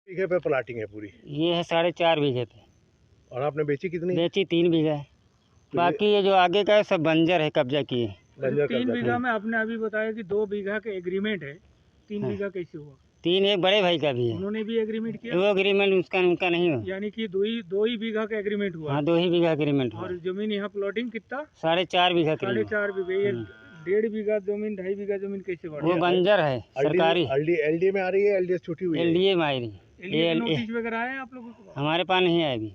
बीघे पे प्लाटिंग है पूरी? ये है 4.5 बीघे पे। और आपने बेची कितनी? बेची 3 बीघा है, बाकी ये जो आगे का है सब बंजर है, कब्जा किए। बंजर 3 कब्जा बीघा में आपने अभी बताया कि 2 बीघा का एग्रीमेंट है, 3 हाँ। बीघा कैसे हुआ? 3 एक बड़े भाई का भी है, उन्होंने भी एग्रीमेंट किया? वो एग्रीमेंट उनका नहीं हुआ। यानी कि दो ही बीघा का एग्रीमेंट हुआ? हाँ, 2 ही बीघा एग्रीमेंट हुआ। और जमीन यहाँ प्लॉटिंग कितना? 4.5 बीघा करीब। 4.5 बीघे। ये 1.5 बीघा जमीन, 2.5 बीघा जमीन कैसे बढ़ वो बंजर है, सरकारी। एलडी में आ रही है, एलडीएस छूटी हुई है? एलडीए में आई रही। ये नोटिस वगैरह आए आप लोगों को? हमारे पास नहीं है अभी।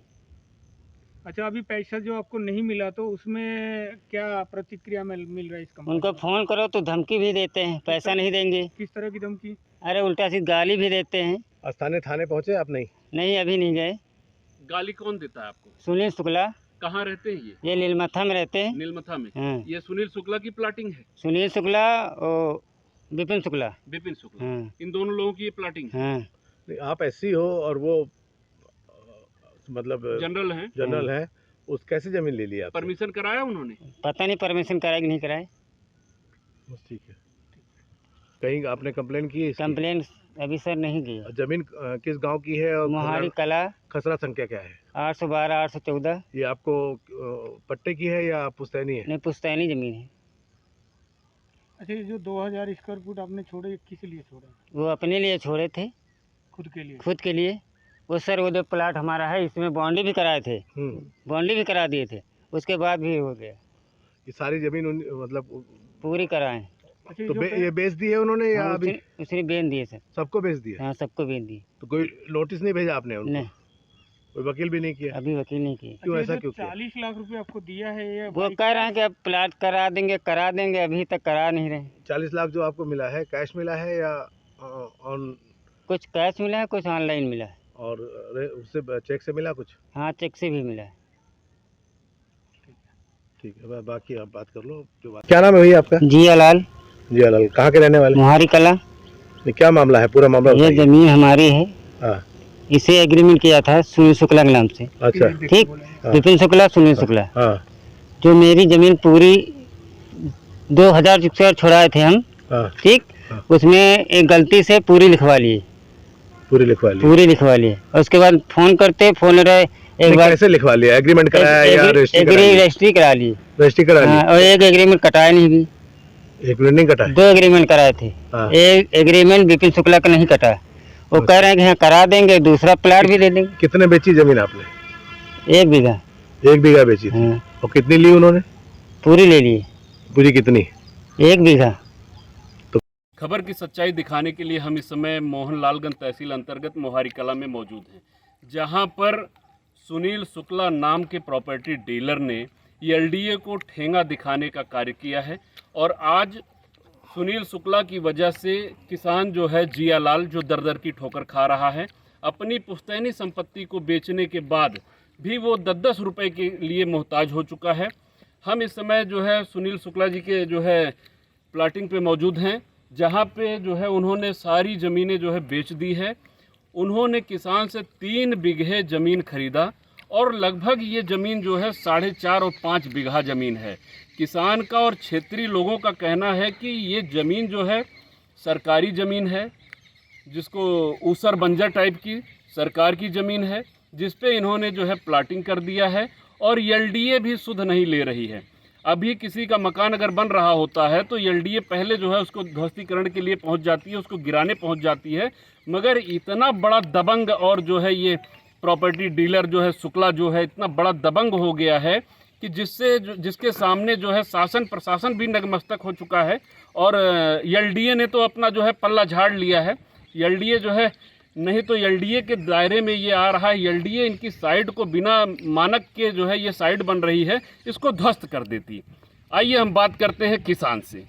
अच्छा, अभी पैसा जो आपको नहीं मिला तो उसमें क्या प्रतिक्रिया मिल रहा है इस कंपनी? उनको फ़ोन करो तो धमकी भी देते हैं, पैसा नहीं देंगे। किस तरह की धमकी? अरे उल्टा सीधी गाली भी देते हैं। स्थानीय थाने पहुंचे आप? नहीं, अभी नहीं गए। गाली कौन देता है आपको? सुनील शुक्ला। कहाँ रहते हैं ये नीलमथा में रहते हैं। नीलमथा में। हाँ। ये सुनील शुक्ला की प्लाटिंग है? सुनील शुक्ला और विपिन शुक्ला। विपिन शुक्ला। हाँ। इन दोनों लोगों की ये प्लाटिंग है? हाँ। नहीं, आप एससी हो और वो मतलब जनरल है, उस कैसे जमीन ले लिया? परमिशन कराया उन्होंने? पता नहीं परमिशन कराए कि नहीं कराए। ठीक है। कहीं आपने कंप्लेन की इसकी? कंप्लेन अभी सर नहीं की। जमीन किस गांव की है और मोहाली कला खसरा संख्या क्या है? 812 814। ये आपको पट्टे की है या पुश्तैनी है? नहीं, पुश्तैनी जमीन है। अच्छा, ये जो 2000 स्क्वायर फुट आपने छोड़े, किस लिए छोड़े? वो अपने लिए छोड़े थे, खुद के लिए? खुद के लिए। वो सर वो जो प्लाट हमारा है इसमें बाउंड्री भी कराए थे, बाउंड्री भी करा दिए थे, उसके बाद भी हो गया। ये सारी जमीन मतलब पूरी कराए। अच्छा, तो ये बेच दी है उन्होंने या हाँ, अभी? उसने बेच दिए सर। सबको बेच दिया? हाँ, सबको बेच दिए। तो कोई नोटिस नहीं भेजा आपने उनको? नहीं, कोई वकील भी नहीं किया? अभी वकील नहीं किए। क्यों अच्छा, ऐसा क्यों किया? 40 लाख रुपए आपको दिया है ये? वो कह रहे हैं कि अब प्लाट करा देंगे, अभी तक करा नहीं रहे। 40 लाख जो आपको मिला है, कैश मिला है या ऑन? कुछ कैश मिला है, कुछ ऑनलाइन मिला है। और उससे चेक से मिला कुछ? हाँ, चेक से भी मिला है। ठीक है, बाकी आप बात कर लो। क्या नाम है भैया आपका? जियालाल। जियालाल, कहाँ के रहने वाले? मोहाली कला। ये क्या मामला है? पूरा मामला ये बताइए। जमीन हमारी है। हाँ। इसे एग्रीमेंट किया था सुनील शुक्ला के नाम से। अच्छा, ठीक। हाँ। विपिन शुक्ला, सुनील शुक्ला। हाँ। जो मेरी जमीन पूरी 2000 स्क्वायर छोड़ाए थे हम। हाँ। ठीक। हाँ। उसमें एक गलती से पूरी लिखवा लिए। पूरी लिखवा ली। और उसके बाद फोन करते फोन रहे एक बार। कैसे लिखवा लिया? एग्रीमेंट कराया या रजिस्ट्री करा ली? रजिस्ट्री करा ली। और एक एग्रीमेंट कटाया नहीं भी। एग्रीमेंट नहीं कटा है? 2 एग्रीमेंट कराए थे। हाँ। एक एग्रीमेंट विपिन शुक्ला का नहीं कटा। वो कह रहे हैं कि हाँ करा देंगे, दूसरा प्लाट भी दे देंगे। कितने बेची जमीन आपने? 1 बीघा। 1 बीघा बेची थी। हाँ। और कितनी ली उन्होंने? पूरी ले लिए। पूरी कितनी? 1 बीघा। खबर की सच्चाई दिखाने के लिए हम इस समय मोहनलालगंज तहसील अंतर्गत मोहारी कला में मौजूद हैं, जहां पर सुनील शुक्ला नाम के प्रॉपर्टी डीलर ने एलडीए को ठेंगा दिखाने का कार्य किया है। और आज सुनील शुक्ला की वजह से किसान जो है जियालाल, जो दर की ठोकर खा रहा है, अपनी पुश्तैनी संपत्ति को बेचने के बाद भी वो 10-10 रुपये के लिए मोहताज हो चुका है। हम इस समय जो है सुनील शुक्ला जी के जो है प्लाटिंग पे मौजूद हैं, जहाँ पे जो है उन्होंने सारी ज़मीनें जो है बेच दी है। उन्होंने किसान से 3 बीघे ज़मीन खरीदा और लगभग ये ज़मीन जो है 4.5 और 5 बीघा ज़मीन है। किसान का और क्षेत्रीय लोगों का कहना है कि ये ज़मीन जो है सरकारी ज़मीन है, जिसको ऊसर बंजर टाइप की सरकार की ज़मीन है, जिस पे इन्होंने जो है प्लाटिंग कर दिया है और एलडीए भी सुध नहीं ले रही है। अभी किसी का मकान अगर बन रहा होता है तो एलडीए पहले जो है उसको ध्वस्तीकरण के लिए पहुंच जाती है, उसको गिराने पहुंच जाती है। मगर इतना बड़ा दबंग और जो है ये प्रॉपर्टी डीलर जो है शुक्ला जो है इतना बड़ा दबंग हो गया है कि जिसके सामने जो है शासन प्रशासन भी नतमस्तक हो चुका है। और एलडीए ने तो अपना जो है पल्ला झाड़ लिया है। एलडीए जो है, नहीं तो एलडीए के दायरे में ये आ रहा है, एलडीए इनकी साइड को बिना मानक के जो है ये साइड बन रही है, इसको ध्वस्त कर देती। आइए हम बात करते हैं किसान से।